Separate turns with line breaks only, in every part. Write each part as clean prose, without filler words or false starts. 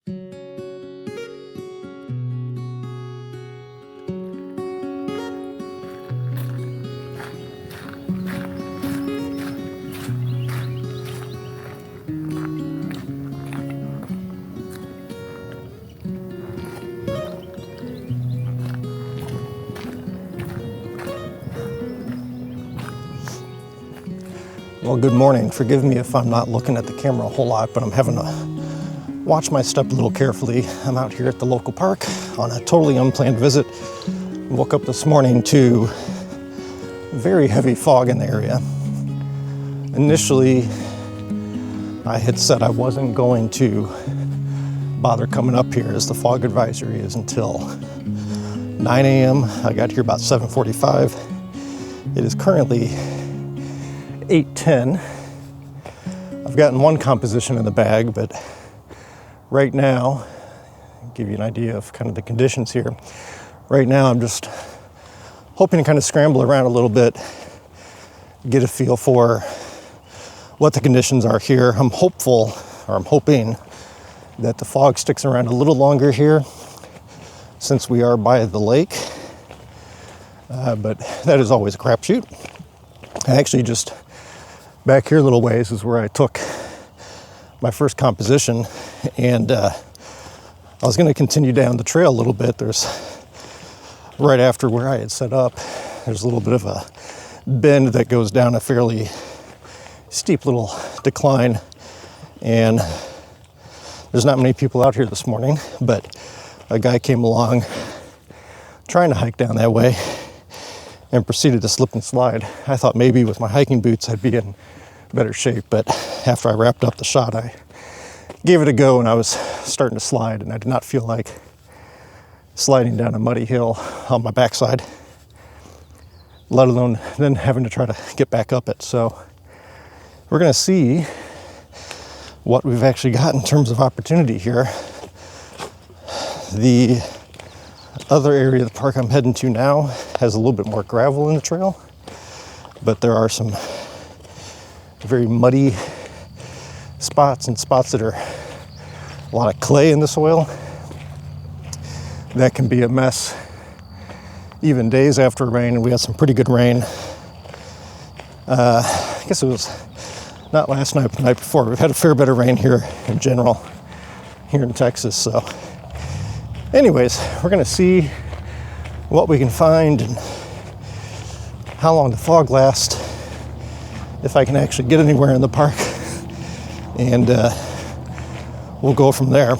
Well, good morning. Forgive me if I'm not looking at the camera a whole lot, but I'm having to watch my step a little carefully. I'm out here at the local park on a totally unplanned visit. Woke up this morning to very heavy fog in the area. Initially, I had said I wasn't going to bother coming up here as the fog advisory is until 9 a.m. I got here about 7:45. It is currently 8:10. I've gotten one composition in the bag, but right now, I'll give you an idea of kind of the conditions here. Right now, I'm just hoping to kind of scramble around a little bit, get a feel for what the conditions are here. I'm hoping that the fog sticks around a little longer here since we are by the lake, but that is always a crapshoot. I actually just back here a little ways is where I took my first composition, and I was going to continue down the trail a little bit. There's right after where I had set up, there's a little bit of a bend that goes down a fairly steep little decline, and there's not many people out here this morning, but a guy came along trying to hike down that way and proceeded to slip and slide. I thought maybe with my hiking boots I'd be in better shape, but after I wrapped up the shot, I gave it a go and I was starting to slide, and I did not feel like sliding down a muddy hill on my backside, let alone then having to try to get back up it. So we're gonna see what we've actually got in terms of opportunity here. The other area of the park I'm heading to now has a little bit more gravel in the trail, but there are some very muddy spots and spots that are a lot of clay in the soil. That can be a mess even days after rain, and we had some pretty good rain. I guess it was not last night, but the night before. We've had a fair bit of rain here in general, here in Texas. So anyways, we're gonna see what we can find and how long the fog lasts, if I can actually get anywhere in the park, and we'll go from there.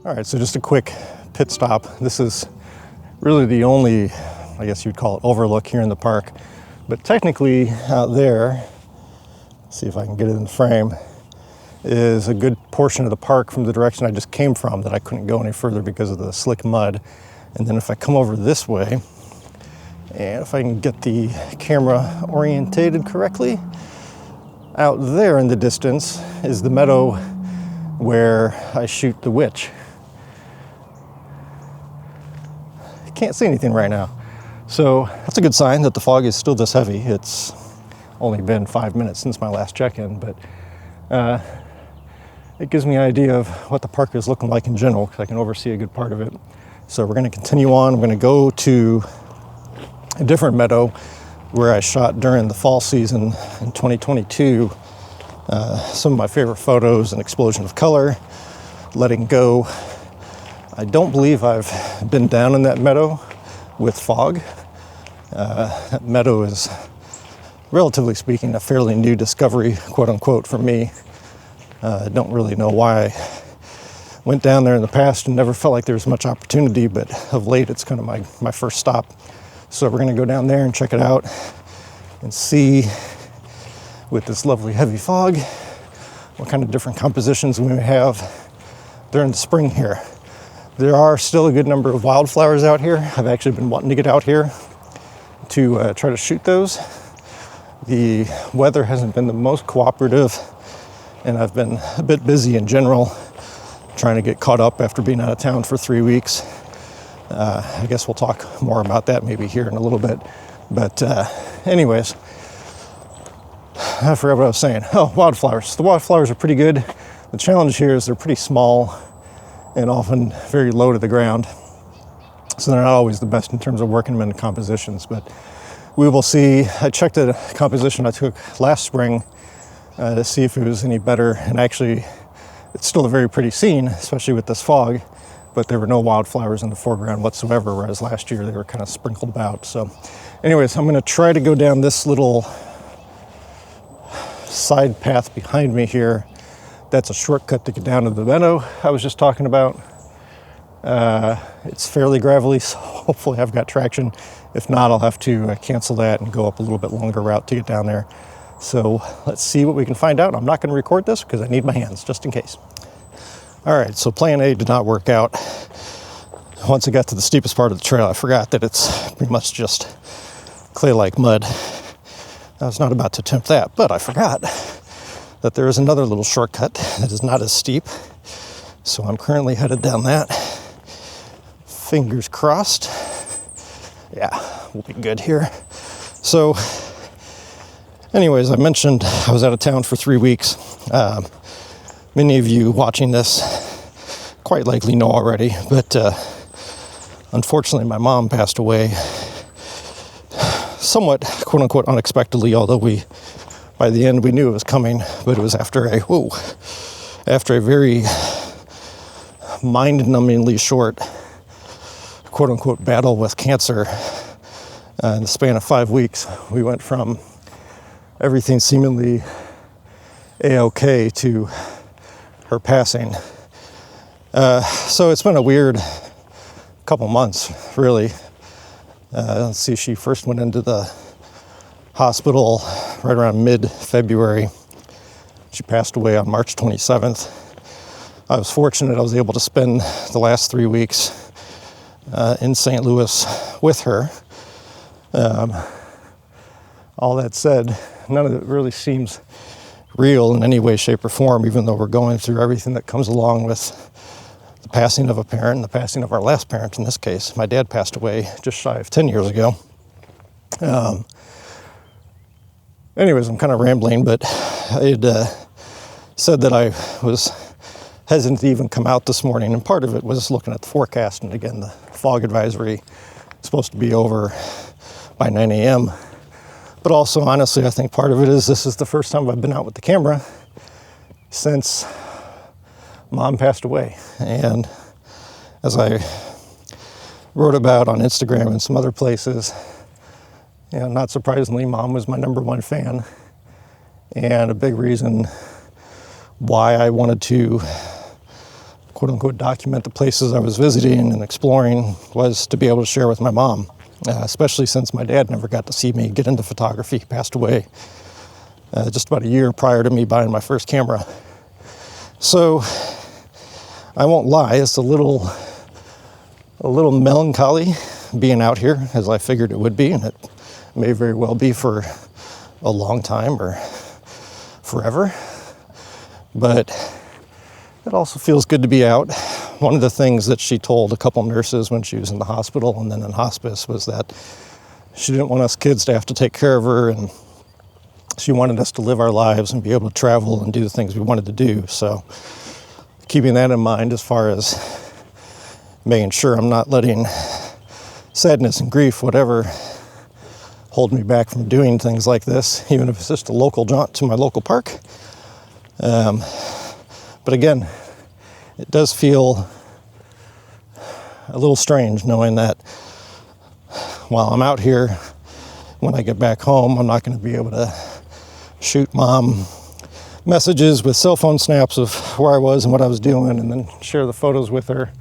All right, so just a quick pit stop. This is really the only, I guess you'd call it, overlook here in the park. But technically out there, see if I can get it in the frame, is a good portion of the park from the direction I just came from that I couldn't go any further because of the slick mud. And then if I come over this way, and if I can get the camera orientated correctly, out there in the distance is the meadow where I shoot the witch. Can't see anything right now. So that's a good sign that the fog is still this heavy. It's only been 5 minutes since my last check-in, but it gives me an idea of what the park is looking like in general, because I can oversee a good part of it. So we're going to continue on. I'm going to go to a different meadow where I shot during the fall season in 2022. Some of my favorite photos, an explosion of color, letting go. I don't believe I've been down in that meadow with fog. That meadow is, relatively speaking, a fairly new discovery, quote unquote, for me. I don't really know why I went down there in the past and never felt like there was much opportunity, but of late it's kind of my first stop. So we're gonna go down there and check it out and see, with this lovely heavy fog, what kind of different compositions we may have during the spring here. There are still a good number of wildflowers out here. I've actually been wanting to get out here to try to shoot those. The weather hasn't been the most cooperative, and I've been a bit busy in general, trying to get caught up after being out of town for 3 weeks. I guess we'll talk more about that maybe here in a little bit. But anyways, I forgot what I was saying. Oh, wildflowers. The wildflowers are pretty good. The challenge here is they're pretty small and often very low to the ground. So they're not always the best in terms of working them into compositions, but we will see. I checked a composition I took last spring to see if it was any better, and actually it's still a very pretty scene, especially with this fog, but there were no wildflowers in the foreground whatsoever, whereas last year they were kind of sprinkled about. So anyways, I'm going to try to go down this little side path behind me here. That's a shortcut to get down to the meadow I was just talking about. It's fairly gravelly, so hopefully I've got traction. If not, I'll have to cancel that and go up a little bit longer route to get down there. So let's see what we can find out. I'm not going to record this because I need my hands just in case. All right, so plan A did not work out. Once I got to the steepest part of the trail, I forgot that it's pretty much just clay-like mud. I was not about to attempt that, but I forgot that there is another little shortcut that is not as steep. So I'm currently headed down that. Fingers crossed. Yeah, we'll be good here. So anyways, I mentioned I was out of town for 3 weeks. Many of you watching this quite likely know already, but unfortunately my mom passed away somewhat quote-unquote unexpectedly, although by the end we knew it was coming, but it was after a very mind-numbingly short quote-unquote battle with cancer. In the span of 5 weeks, we went from everything seemingly a-okay to her passing. So it's been a weird couple months, really. Let's see, she first went into the hospital right around mid-February. She passed away on March 27th. I was fortunate I was able to spend the last 3 weeks in St. Louis with her. All that said, none of it really seems real in any way, shape, or form, even though we're going through everything that comes along with the passing of a parent, and the passing of our last parent in this case. My dad passed away just shy of 10 years ago. Anyways, I'm kind of rambling, but I had said that I was hesitant to even come out this morning, and part of it was looking at the forecast, and again, the fog advisory is supposed to be over by 9 a.m. But also, honestly, I think part of it is this is the first time I've been out with the camera since Mom passed away. And as I wrote about on Instagram and some other places, not surprisingly, Mom was my #1 fan. And a big reason why I wanted to, quote unquote, document the places I was visiting and exploring was to be able to share with my mom, especially since my dad never got to see me get into photography. He passed away just about a year prior to me buying my first camera. So I won't lie, it's a little melancholy being out here, as I figured it would be, and it may very well be for a long time or forever. But it also feels good to be out. One of the things that she told a couple nurses when she was in the hospital and then in hospice was that she didn't want us kids to have to take care of her, and she wanted us to live our lives and be able to travel and do the things we wanted to do. So keeping that in mind as far as making sure I'm not letting sadness and grief, whatever, hold me back from doing things like this, even if it's just a local jaunt to my local park. But again, it does feel a little strange knowing that while I'm out here, when I get back home, I'm not going to be able to shoot Mom messages with cell phone snaps of where I was and what I was doing and then share the photos with her.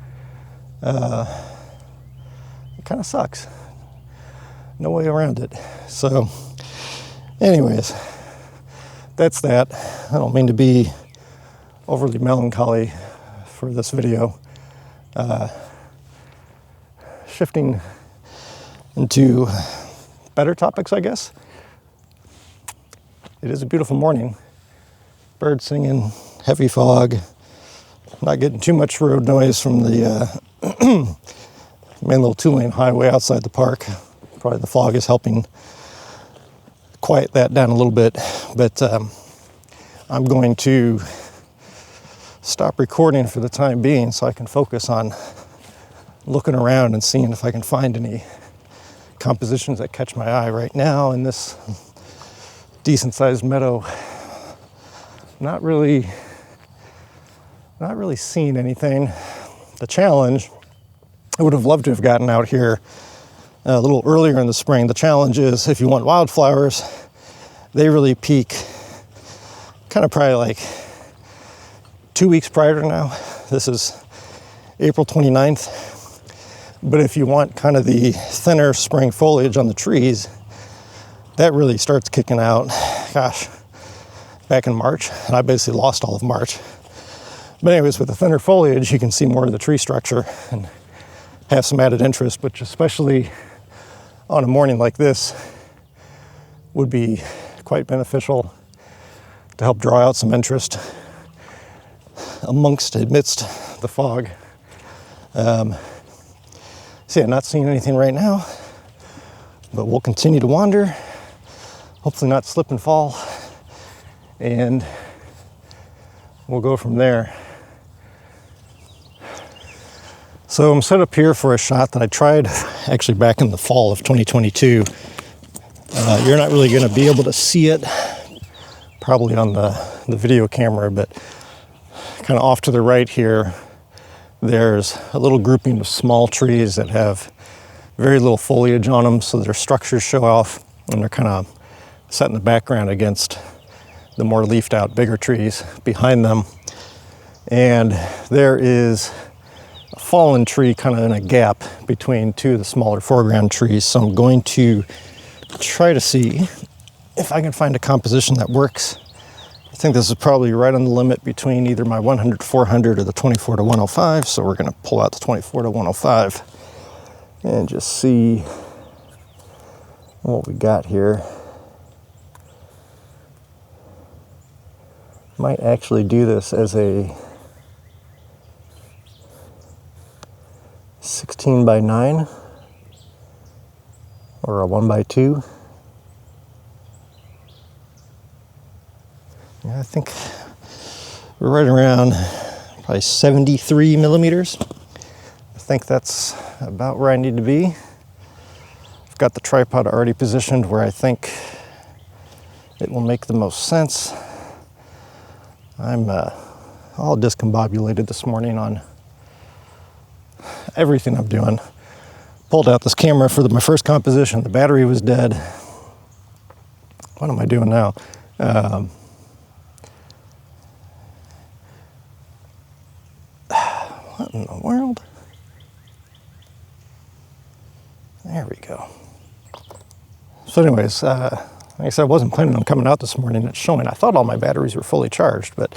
It kind of sucks. No way around it. So anyways, that's that. I don't mean to be overly melancholy for this video. shifting into better topics, I guess. It is a beautiful morning. Birds singing, heavy fog, not getting too much road noise from the main little two-lane highway outside the park. Probably the fog is helping quiet that down a little bit, but I'm going to stop recording for the time being so I can focus on looking around and seeing if I can find any compositions that catch my eye. Right now in this decent sized meadow, not really seeing anything. The challenge, I would have loved to have gotten out here a little earlier in the spring. The challenge is, if you want wildflowers, they really peak kind of probably like 2 weeks prior to now. This is April 29th. But if you want kind of the thinner spring foliage on the trees, that really starts kicking out, gosh, back in March. And I basically lost all of March. But anyways, with the thinner foliage, you can see more of the tree structure and have some added interest, which especially on a morning like this would be quite beneficial to help draw out some interest amidst the fog. So yeah, not seeing anything right now, but we'll continue to wander, hopefully not slip and fall, and we'll go from there. So I'm set up here for a shot that I tried actually back in the fall of 2022. You're not really going to be able to see it probably on the video camera, but kind of off to the right here, there's a little grouping of small trees that have very little foliage on them, so their structures show off, and they're kind of set in the background against the more leafed out bigger trees behind them. And there is a fallen tree kind of in a gap between two of the smaller foreground trees. So I'm going to try to see if I can find a composition that works. I think this is probably right on the limit between either my 100-400 or the 24-105. So we're going to pull out the 24-105 and just see what we got here. Might actually do this as a 16:9 or a 1:2. Yeah, I think we're right around probably 73 millimeters. I think that's about where I need to be. I've got the tripod already positioned where I think it will make the most sense. I'm all discombobulated this morning on everything I'm doing. Pulled out this camera for my first composition. The battery was dead. What am I doing now? What in the world? There we go. So anyways, like I said, I wasn't planning on coming out this morning. It's showing. I thought all my batteries were fully charged, but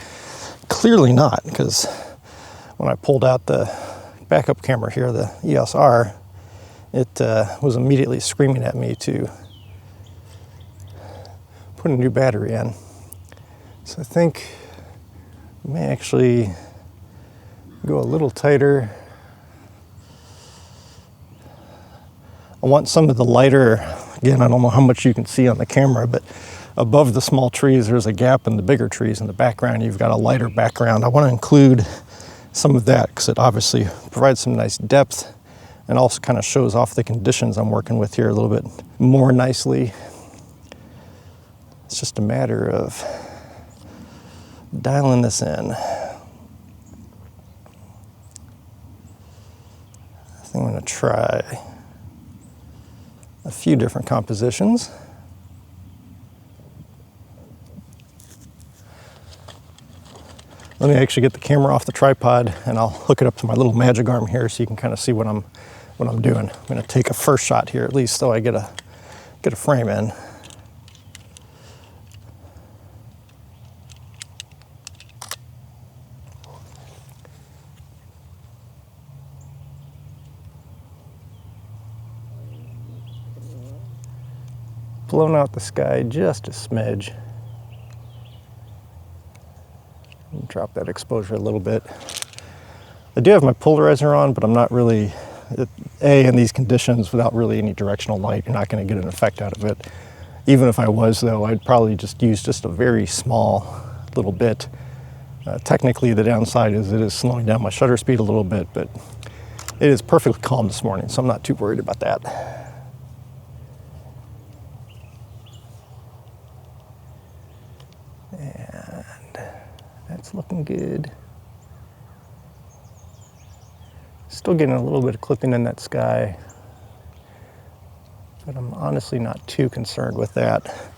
clearly not, because when I pulled out the backup camera here, the EOS R, it was immediately screaming at me to put a new battery in. So I think I may actually go a little tighter. I want some of the lighter, again, I don't know how much you can see on the camera, but above the small trees, there's a gap in the bigger trees. In the background, you've got a lighter background. I want to include some of that because it obviously provides some nice depth and also kind of shows off the conditions I'm working with here a little bit more nicely. It's just a matter of dialing this in. I think I'm going to try a few different compositions. Let me actually get the camera off the tripod and I'll hook it up to my little magic arm here so you can kind of see what I'm doing. I'm going to take a first shot here at least so I get a frame in. blown out the sky just a smidge. Drop that exposure a little bit. I do have my polarizer on, but I'm not really, in these conditions, without really any directional light, you're not going to get an effect out of it. Even if I was, though, I'd probably just use just a very small little bit. Technically, the downside is it is slowing down my shutter speed a little bit, but it is perfectly calm this morning, so I'm not too worried about that. And that's looking good. Still getting a little bit of clipping in that sky, but I'm honestly not too concerned with that,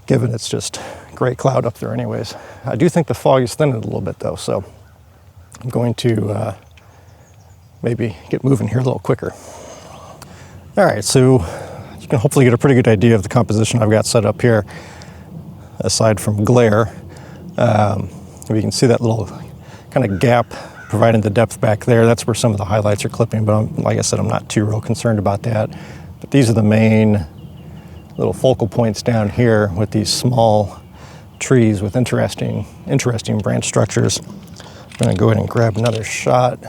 given it's just gray cloud up there anyways. I do think the fog is thinning a little bit though, so I'm going to maybe get moving here a little quicker. All right, so you can hopefully get a pretty good idea of the composition I've got set up here, aside from glare. We can see that little kind of gap providing the depth back there. That's where some of the highlights are clipping, but like I said, I'm not too real concerned about that. But these are the main little focal points down here with these small trees with interesting branch structures. I'm gonna go ahead and grab another shot.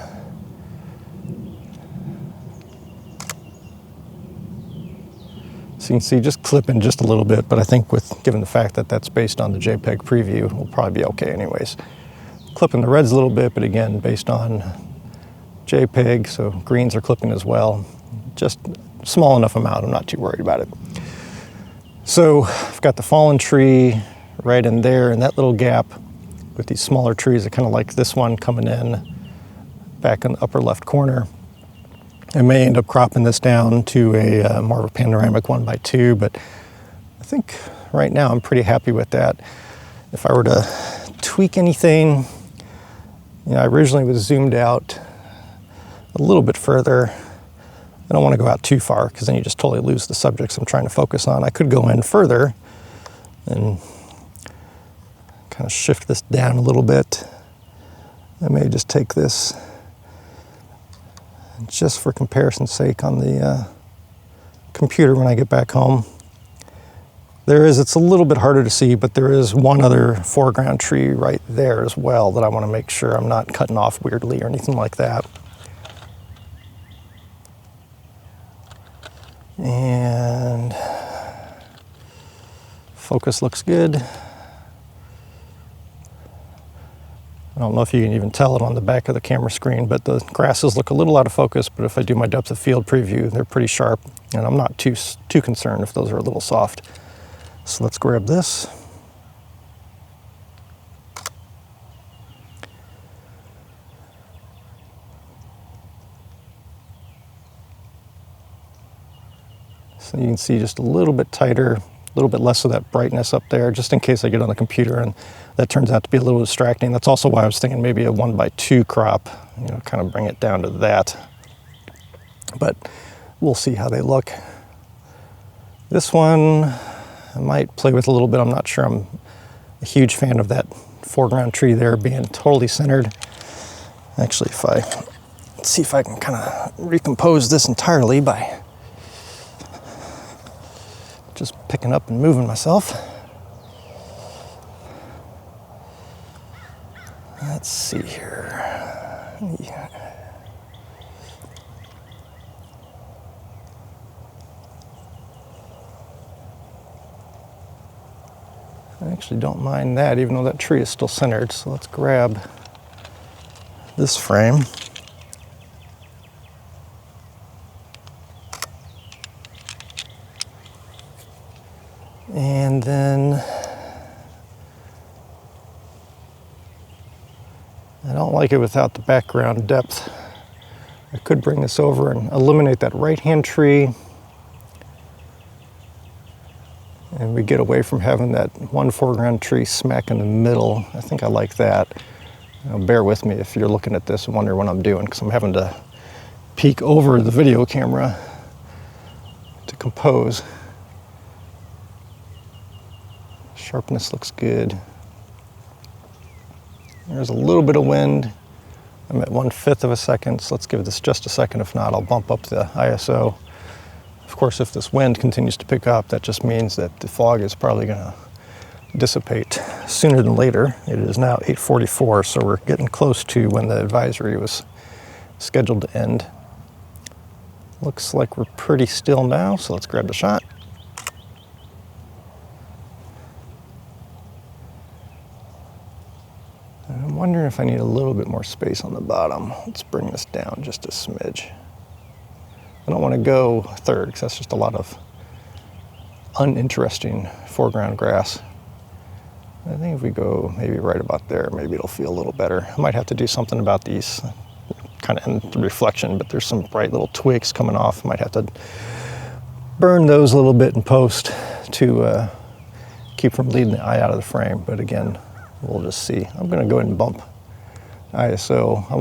So you can see just clipping just a little bit, but I think given the fact that that's based on the JPEG preview, we'll probably be okay anyways. Clipping the reds a little bit, but again, based on JPEG, so greens are clipping as well. Just small enough amount, I'm not too worried about it. So I've got the fallen tree right in there in that little gap with these smaller trees. I kind of like this one coming in back in the upper left corner. I may end up cropping this down to a more of a panoramic 1x2, but I think right now I'm pretty happy with that. If I were to tweak anything, I originally was zoomed out a little bit further. I don't want to go out too far because then you just totally lose the subjects I'm trying to focus on. I could go in further and kind of shift this down a little bit. I may just take this just for comparison's sake on the computer when I get back home. It's a little bit harder to see, but there is one other foreground tree right there as well that I want to make sure I'm not cutting off weirdly or anything like that. And focus looks good. I don't know if you can even tell it on the back of the camera screen, but the grasses look a little out of focus, but if I do my depth of field preview, they're pretty sharp, and I'm not too concerned if those are a little soft. So let's grab this. So you can see just a little bit tighter, a little bit less of that brightness up there, just in case I get on the computer and that turns out to be a little distracting. That's also why I was thinking maybe a 1x2 crop, kind of bring it down to that. But we'll see how they look. This one, I might play with a little bit. I'm not sure I'm a huge fan of that foreground tree there being totally centered. Actually, let's see if I can kind of recompose this entirely by just picking up and moving myself. Let's see here. Yeah. I actually don't mind that, even though that tree is still centered. So let's grab this frame. And then I don't like it without the background depth. I could bring this over and eliminate that right-hand tree. And we get away from having that one foreground tree smack in the middle. I think I like that. Bear with me if you're looking at this and wonder what I'm doing, because I'm having to peek over the video camera to compose. Sharpness looks good. There's a little bit of wind. I'm at 1/5 of a second, so let's give this just a second. If not, I'll bump up the ISO. Of course, if this wind continues to pick up, that just means that the fog is probably going to dissipate sooner than later. It is now 8:44, so we're getting close to when the advisory was scheduled to end. Looks like we're pretty still now, so let's grab the shot. And I'm wondering if I need a little bit more space on the bottom. Let's bring this down just a smidge. I don't want to go third because that's just a lot of uninteresting foreground grass. I think if we go maybe right about there, maybe it'll feel a little better. I might have to do something about these kind of in the reflection, but there's some bright little twigs coming off. Might have to burn those a little bit in post to keep from leading the eye out of the frame. But again, we'll just see. I'm going to go ahead and bump ISO. I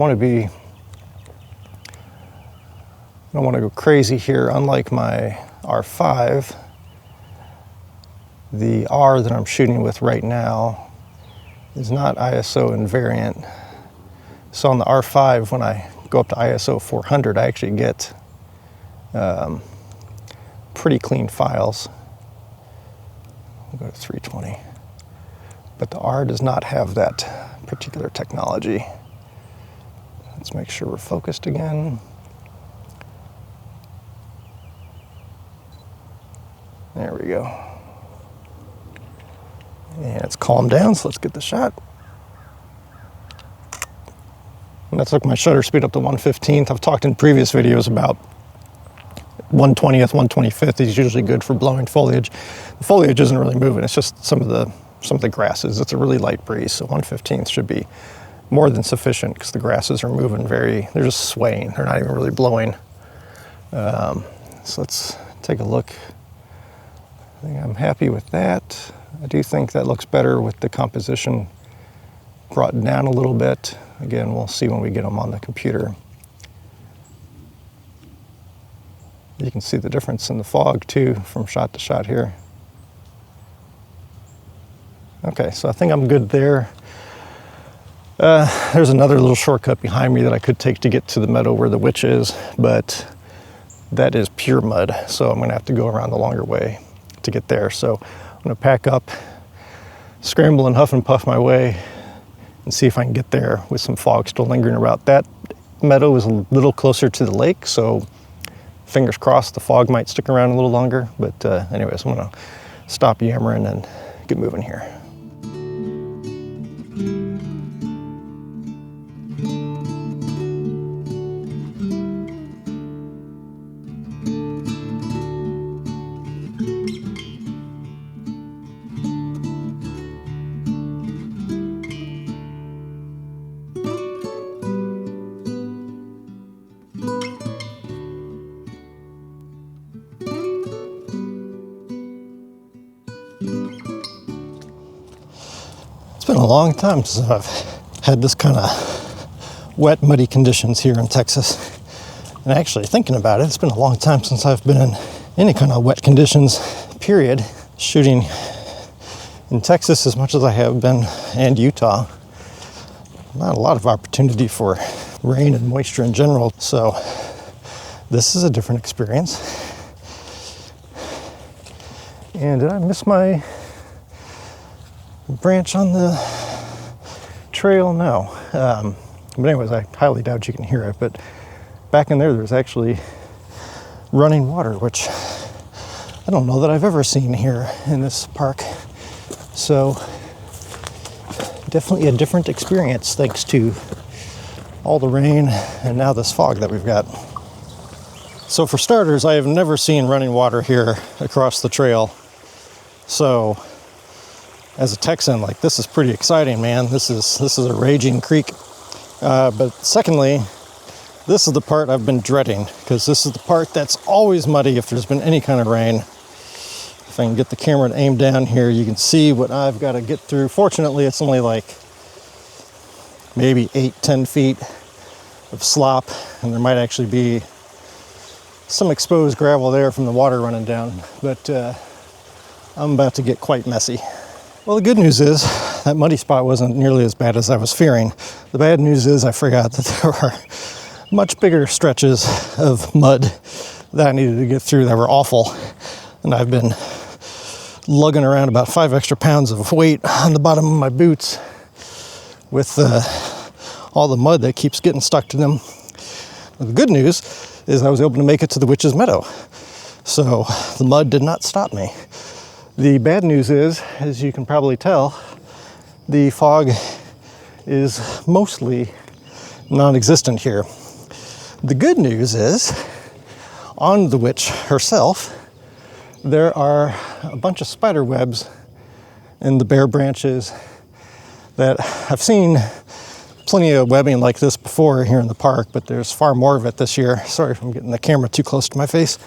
don't want to go crazy here. Unlike my R5, the R that I'm shooting with right now is not ISO invariant. So on the R5, when I go up to ISO 400, I actually get pretty clean files. We'll go to 320. But the R does not have that particular technology. Let's make sure we're focused again. There we go. And it's calmed down, so let's get the shot. And that took my shutter speed up to 1/15. I've talked in previous videos about 1/20th, 1/25th is usually good for blowing foliage. The foliage isn't really moving, it's just some of the grasses. It's a really light breeze, so 1/15th should be more than sufficient because the grasses are moving they're just swaying. They're not even really blowing. So let's take a look. I think I'm happy with that. I do think that looks better with the composition brought down a little bit. Again, we'll see when we get them on the computer. You can see the difference in the fog too from shot to shot here. Okay, so I think I'm good there. There's another little shortcut behind me that I could take to get to the meadow where the witch is, but that is pure mud, so I'm gonna have to go around the longer way to get there. So I'm gonna pack up, scramble and huff and puff my way, and see if I can get there with some fog still lingering around. That meadow is a little closer to the lake, so fingers crossed the fog might stick around a little longer. But anyways, I'm gonna stop yammering and get moving here. It's been a long time since I've had this kind of wet, muddy conditions here in Texas. And actually, thinking about it, it's been a long time since I've been in any kind of wet conditions, period. Shooting in Texas as much as I have been, and Utah. Not a lot of opportunity for rain and moisture in general, so this is a different experience. And did I miss my branch on the trail? No. But anyways, I highly doubt you can hear it, but back in there's actually running water, which I don't know that I've ever seen here in this park. So definitely a different experience thanks to all the rain and now this fog that we've got. So for starters, I have never seen running water here across the trail. So as a Texan, like, this is pretty exciting, man. This is a raging creek. But secondly, this is the part I've been dreading, because this is the part that's always muddy if there's been any kind of rain. If I can get the camera to aim down here, you can see what I've got to get through. Fortunately, it's only like maybe 8-10 feet of slop, and there might actually be some exposed gravel there from the water running down, but I'm about to get quite messy. Well, the good news is that muddy spot wasn't nearly as bad as I was fearing. The bad news is I forgot that there are much bigger stretches of mud that I needed to get through that were awful. And I've been lugging around about 5 extra pounds of weight on the bottom of my boots with all the mud that keeps getting stuck to them. The good news is I was able to make it to the Witch's Meadow. So the mud did not stop me. The bad news is, as you can probably tell, the fog is mostly non-existent here. The good news is, on the witch herself, there are a bunch of spider webs in the bare branches that I've seen plenty of webbing like this before here in the park, but there's far more of it this year. Sorry if I'm getting the camera too close to my face.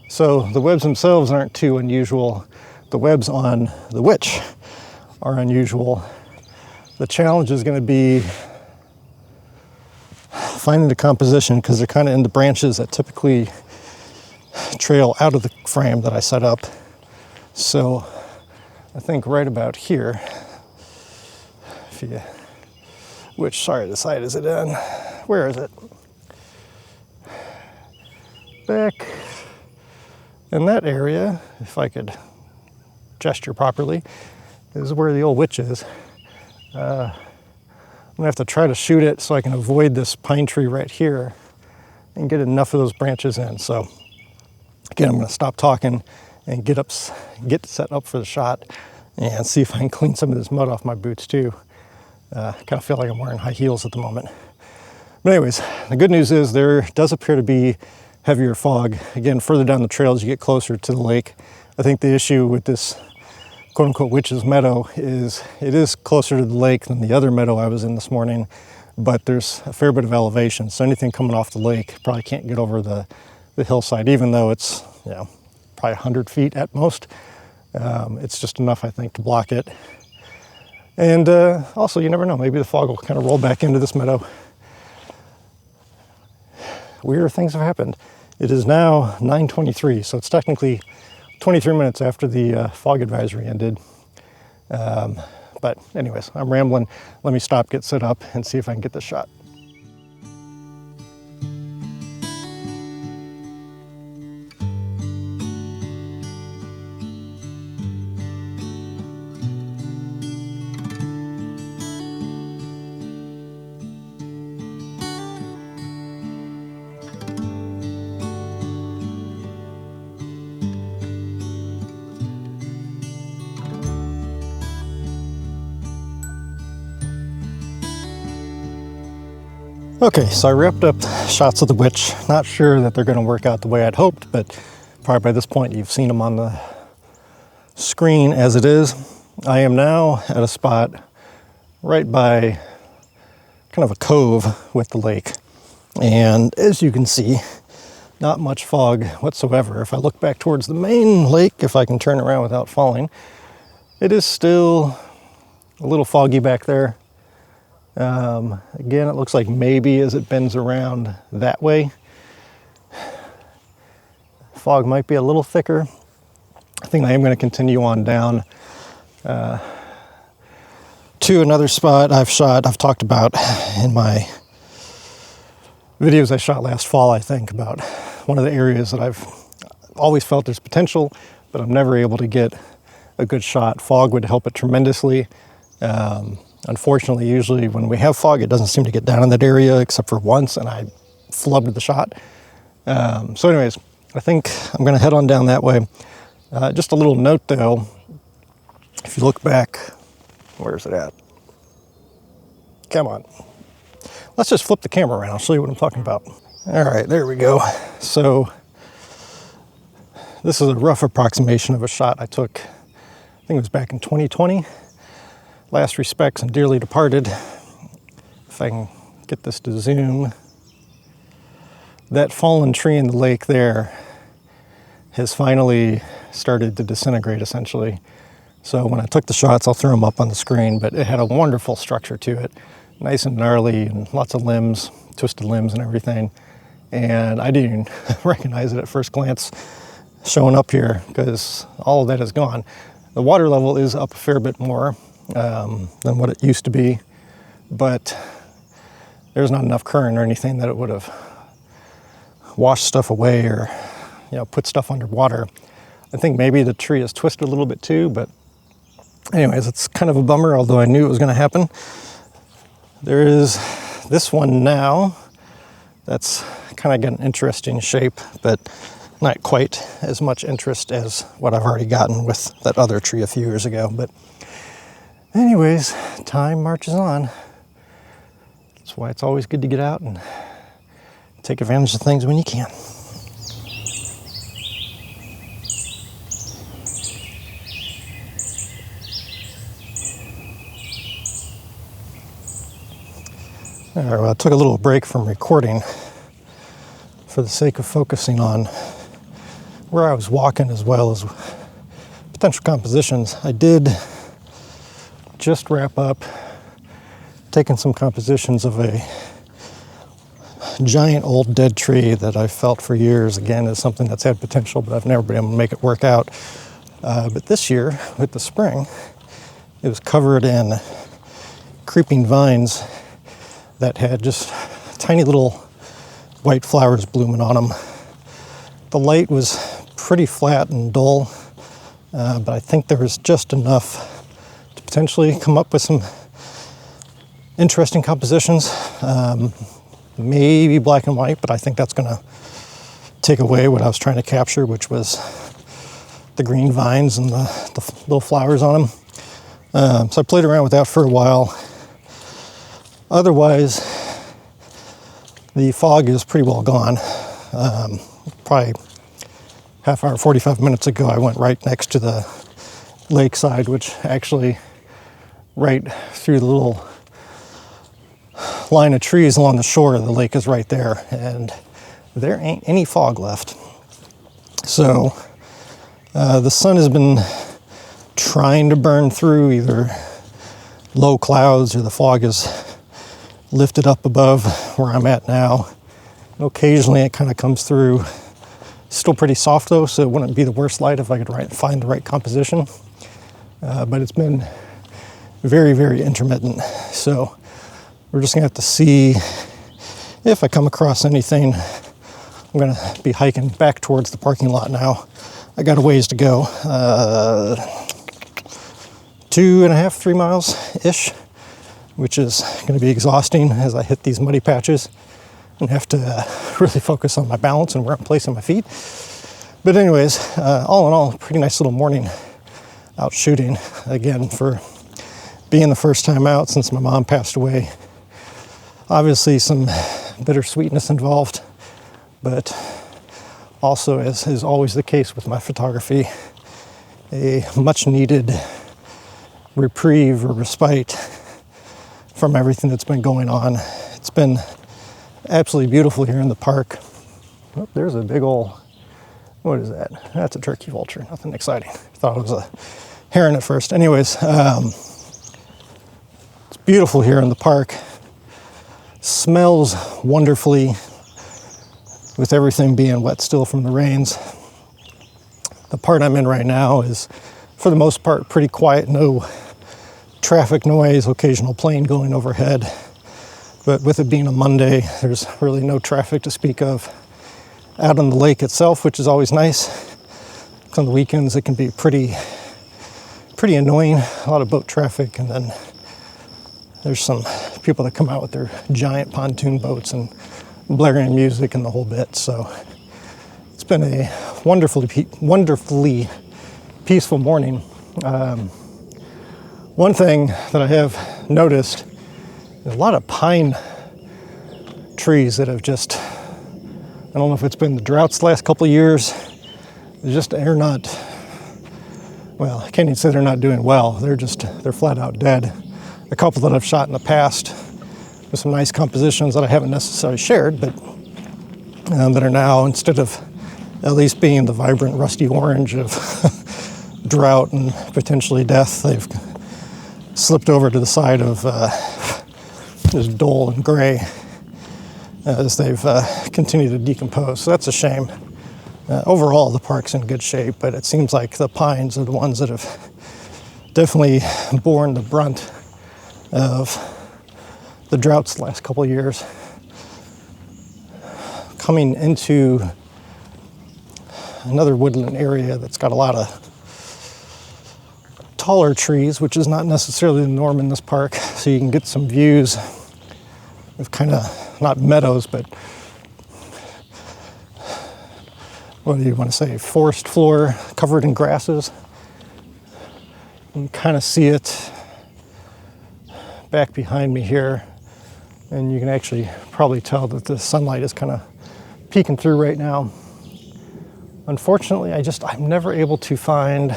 So the webs themselves aren't too unusual. The webs on the witch are unusual. The challenge is going to be finding the composition, because they're kind of in the branches that typically trail out of the frame that I set up. So I think right about here, which side of the side is it in? Where is it? Back in that area, if I could gesture properly, is where the old witch is. I'm gonna have to try to shoot it so I can avoid this pine tree right here and get enough of those branches in. So again, I'm gonna stop talking and get set up for the shot and see if I can clean some of this mud off my boots too. Kind of feel like I'm wearing high heels at the moment. But anyways, the good news is there does appear to be heavier fog. Again, further down the trail as you get closer to the lake. I think the issue with this quote-unquote Witch's Meadow is it is closer to the lake than the other meadow I was in this morning, but there's a fair bit of elevation, so anything coming off the lake probably can't get over the hillside, even though it's, you know, probably 100 feet at most. It's just enough, I think, to block it. And also, you never know, maybe the fog will kind of roll back into this meadow. Weirder things have happened. It is now 9:23, so it's technically 23 minutes after the fog advisory ended. But anyways, I'm rambling. Let me stop, get set up, and see if I can get this shot. Okay, so I wrapped up shots of the witch. Not sure that they're going to work out the way I'd hoped, but probably by this point you've seen them on the screen as it is. I am now at a spot right by kind of a cove with the lake. And as you can see, not much fog whatsoever. If I look back towards the main lake, if I can turn around without falling, it is still a little foggy back there. Again, it looks like maybe as it bends around that way, fog might be a little thicker. I think I am going to continue on down to another spot I've talked about in my videos I shot last fall, I think, about one of the areas that I've always felt there's potential, but I'm never able to get a good shot. Fog would help it tremendously. Unfortunately, usually when we have fog, it doesn't seem to get down in that area except for once, and I flubbed the shot. So anyways, I think I'm going to head on down that way. Just a little note though, if you look back, where's it at? Come on. Let's just flip the camera around. I'll show you what I'm talking about. All right, there we go. So this is a rough approximation of a shot I took, I think it was back in 2020. Last respects and dearly departed. If I can get this to zoom. That fallen tree in the lake there has finally started to disintegrate essentially. So when I took the shots, I'll throw them up on the screen, but it had a wonderful structure to it. Nice and gnarly and lots of limbs, twisted limbs and everything. And I didn't even recognize it at first glance showing up here because all of that is gone. The water level is up a fair bit more than what it used to be, but there's not enough current or anything that it would have washed stuff away or, put stuff underwater. I think maybe the tree is twisted a little bit too, but anyways, it's kind of a bummer, although I knew it was going to happen. There is this one now that's kind of got an interesting shape, but not quite as much interest as what I've already gotten with that other tree a few years ago. But anyways, time marches on. That's why it's always good to get out and take advantage of things when you can. All right, well, I took a little break from recording for the sake of focusing on where I was walking as well as potential compositions. I did just wrap up taking some compositions of a giant old dead tree that I've felt for years, again, is something that's had potential, but I've never been able to make it work out. But this year, with the spring, it was covered in creeping vines that had just tiny little white flowers blooming on them. The light was pretty flat and dull, but I think there was just enough to potentially come up with some interesting compositions. Maybe black and white, but I think that's going to take away what I was trying to capture, which was the green vines and the little flowers on them. So I played around with that for a while. Otherwise, the fog is pretty well gone. Probably half hour, 45 minutes ago, I went right next to the lakeside, which actually right through the little line of trees along the shore of the lake is right there, and there ain't any fog left. So the sun has been trying to burn through either low clouds or the fog is lifted up above where I'm at now. And occasionally it kind of comes through. Still pretty soft though, so it wouldn't be the worst light if I could find the right composition. But it's been very, very intermittent. So we're just gonna have to see if I come across anything. I'm gonna be hiking back towards the parking lot now. I got a ways to go. 2.5, 3 miles-ish, which is going to be exhausting as I hit these muddy patches and have to really focus on my balance and where I'm placing my feet. But anyways, all in all, pretty nice little morning out shooting. Again, for being the first time out since my mom passed away. Obviously some bittersweetness involved, but also, as is always the case with my photography, a much needed reprieve or respite from everything that's been going on. It's been absolutely beautiful here in the park. Oh, there's a big old, what is that? That's a turkey vulture, nothing exciting. Thought it was a heron at first. Anyways, it's beautiful here in the park. Smells wonderfully with everything being wet still from the rains. The part I'm in right now is, for the most part, pretty quiet. No traffic noise, occasional plane going overhead. But with it being a Monday, there's really no traffic to speak of out on the lake itself, which is always nice. On the weekends, it can be pretty annoying. A lot of boat traffic, and then there's some people that come out with their giant pontoon boats and blaring music and the whole bit. So it's been a wonderfully peaceful morning. One thing that I have noticed is a lot of pine trees that have just, I don't know if it's been the droughts the last couple of years, they're not, well, I can't even say they're not doing well. They're flat out dead. A couple that I've shot in the past with some nice compositions that I haven't necessarily shared, but that are now, instead of at least being the vibrant rusty orange of drought and potentially death, they've slipped over to the side of just dull and gray as they've continued to decompose. So that's a shame. Overall, the park's in good shape, but it seems like the pines are the ones that have definitely borne the brunt of the droughts the last couple of years. Coming into another woodland area that's got a lot of taller trees, which is not necessarily the norm in this park, so you can get some views of kind of, not meadows, but what do you want to say, forest floor covered in grasses. You can kind of see it back behind me here, and you can actually probably tell that the sunlight is kind of peeking through right now. Unfortunately, I'm never able to find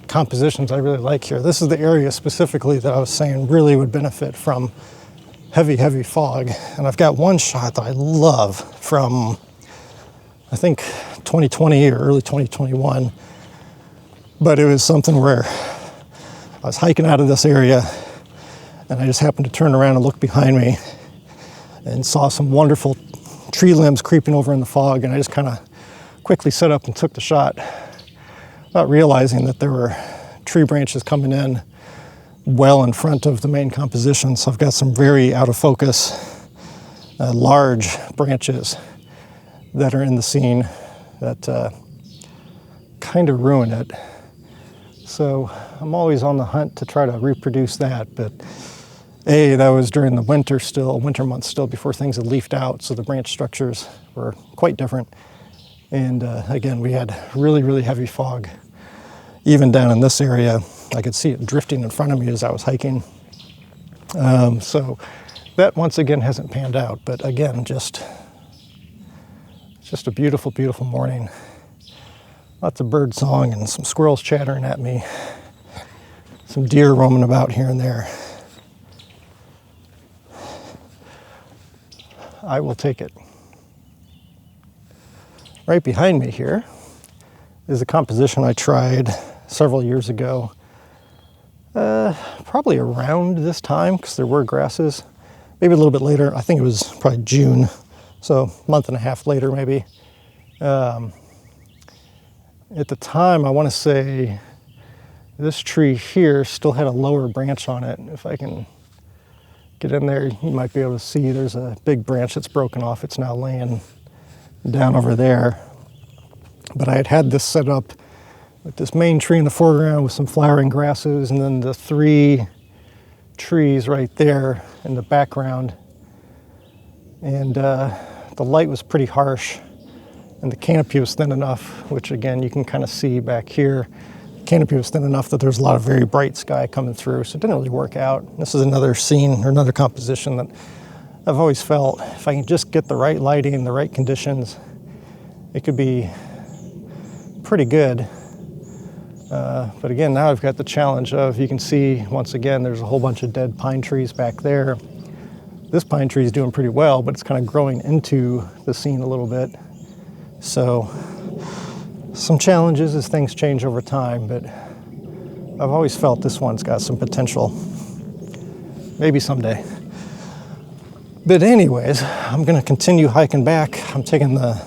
compositions I really like here. This is the area specifically that I was saying really would benefit from heavy fog. And I've got one shot that I love from, I think, 2020 or early 2021. But it was something where I was hiking out of this area and I just happened to turn around and look behind me and saw some wonderful tree limbs creeping over in the fog, and I just kind of quickly set up and took the shot, not realizing that there were tree branches coming in well in front of the main composition. So I've got some very out of focus, large branches that are in the scene that kind of ruin it. So I'm always on the hunt to try to reproduce that, but that was during the winter months still, before things had leafed out, so the branch structures were quite different. And again, we had really heavy fog. Even down in this area, I could see it drifting in front of me as I was hiking. So that once again hasn't panned out, but again, just a beautiful morning. Lots of bird song and some squirrels chattering at me. Some deer roaming about here and there. I will take it. Right behind me here is a composition I tried several years ago, probably around this time, because there were grasses, maybe a little bit later. I think it was probably June, so a month and a half later maybe. At the time, I want to say this tree here still had a lower branch on it. If I can get in there, you might be able to see there's a big branch that's broken off. It's now laying down over there. But I had this set up with this main tree in the foreground with some flowering grasses, and then the 3 trees right there in the background. And the light was pretty harsh, and the canopy was thin enough, which again you can kind of see back here. The canopy was thin enough that there's a lot of very bright sky coming through, so it didn't really work out. This is another scene or another composition that I've always felt, if I can just get the right lighting, the right conditions, it could be pretty good. But again, now I've got the challenge of, you can see once again there's a whole bunch of dead pine trees back there. This pine tree is doing pretty well, but it's kind of growing into the scene a little bit. So some challenges as things change over time, but I've always felt this one's got some potential. Maybe someday. But anyways, I'm gonna continue hiking back. I'm taking the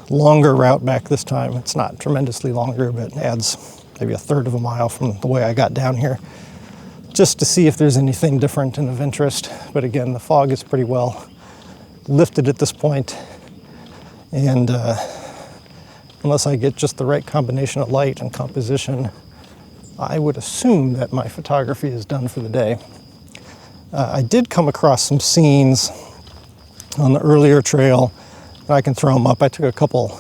longer route back this time. It's not tremendously longer, but adds maybe a third of a mile from the way I got down here, just to see if there's anything different and of interest. But again, the fog is pretty well lifted at this point, and unless I get just the right combination of light and composition, I would assume that my photography is done for the day. I did come across some scenes on the earlier trail. I can throw them up. I took a couple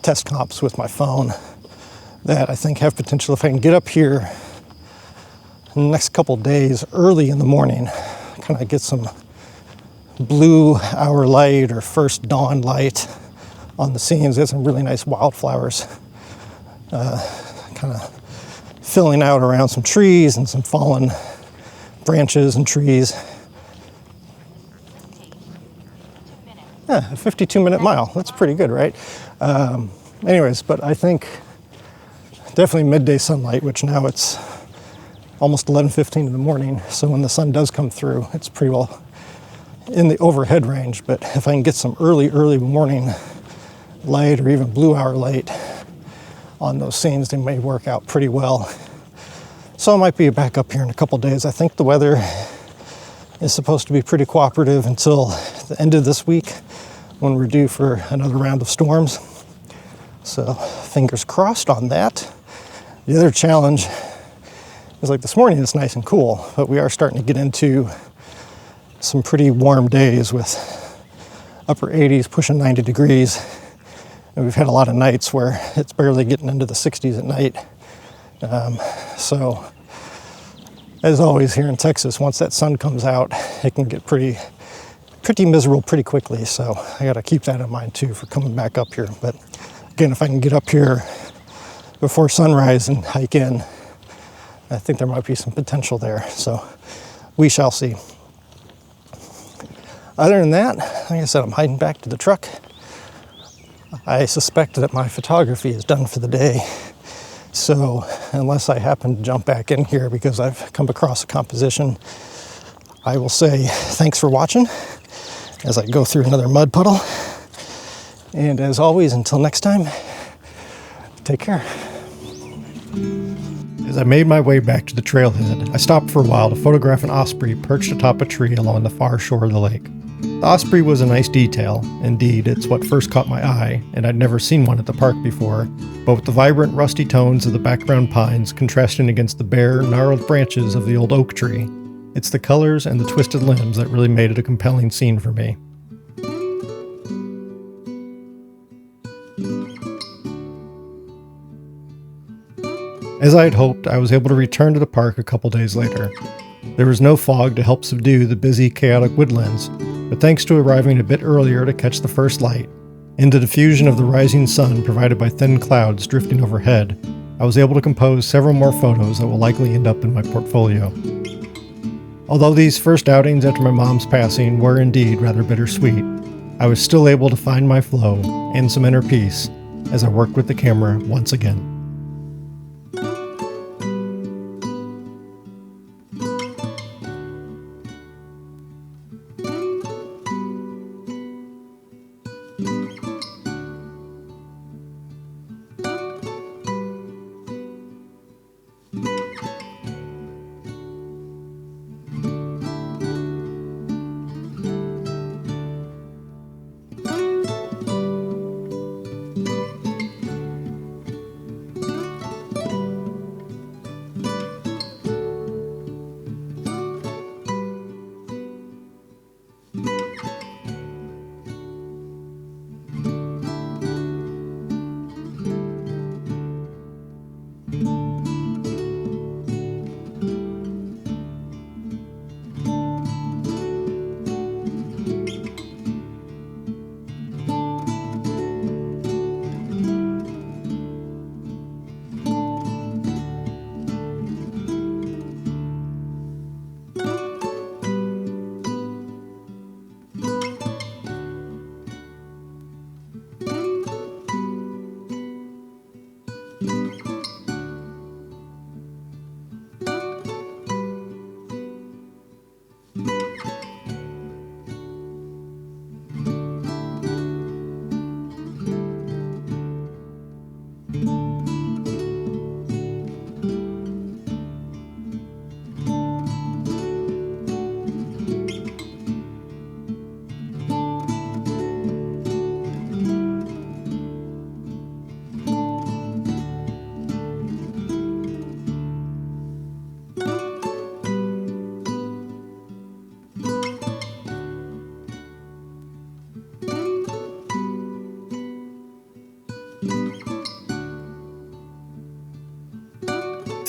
test comps with my phone that I think have potential. If I can get up here in the next couple days, early in the morning, kind of get some blue hour light or first dawn light on the scenes. There's some really nice wildflowers kind of filling out around some trees and some fallen branches and trees. Yeah, a 52-minute mile. That's pretty good, right? Anyways, but I think definitely midday sunlight, which now it's almost 11:15 in the morning. So when the sun does come through, it's pretty well in the overhead range. But if I can get some early morning light or even blue hour light on those scenes, they may work out pretty well. So I might be back up here in a couple days. I think the weather is supposed to be pretty cooperative until the end of this week when we're due for another round of storms. So fingers crossed on that. The other challenge is, like, this morning it's nice and cool, but we are starting to get into some pretty warm days with upper 80s pushing 90 degrees. And we've had a lot of nights where it's barely getting into the 60s at night. So as always here in Texas, once that sun comes out, it can get pretty miserable pretty quickly. So I got to keep that in mind too for coming back up here. But again, if I can get up here before sunrise and hike in, I think there might be some potential there. So we shall see. Other than that, like I said, I'm heading back to the truck. I suspect that my photography is done for the day. So unless I happen to jump back in here because I've come across a composition, I will say thanks for watching as I go through another mud puddle. And as always, until next time, take care. As I made my way back to the trailhead, I stopped for a while to photograph an osprey perched atop a tree along the far shore of the lake. The osprey was a nice detail. Indeed, it's what first caught my eye, and I'd never seen one at the park before, but with the vibrant rusty tones of the background pines contrasting against the bare, gnarled branches of the old oak tree, it's the colors and the twisted limbs that really made it a compelling scene for me. As I had hoped, I was able to return to the park a couple days later. There was no fog to help subdue the busy, chaotic woodlands, but thanks to arriving a bit earlier to catch the first light, and the diffusion of the rising sun provided by thin clouds drifting overhead, I was able to compose several more photos that will likely end up in my portfolio. Although these first outings after my mom's passing were indeed rather bittersweet, I was still able to find my flow and some inner peace as I worked with the camera once again.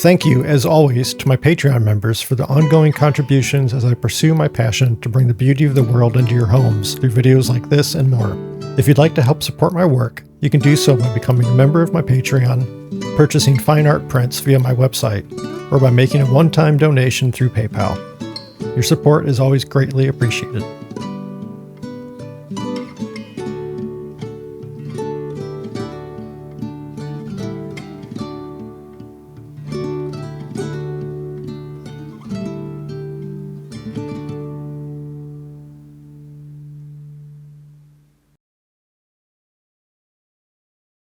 Thank you, as always, to my Patreon members for the ongoing contributions as I pursue my passion to bring the beauty of the world into your homes through videos like this and more. If you'd like to help support my work, you can do so by becoming a member of my Patreon, purchasing fine art prints via my website, or by making a one-time donation through PayPal. Your support is always greatly appreciated.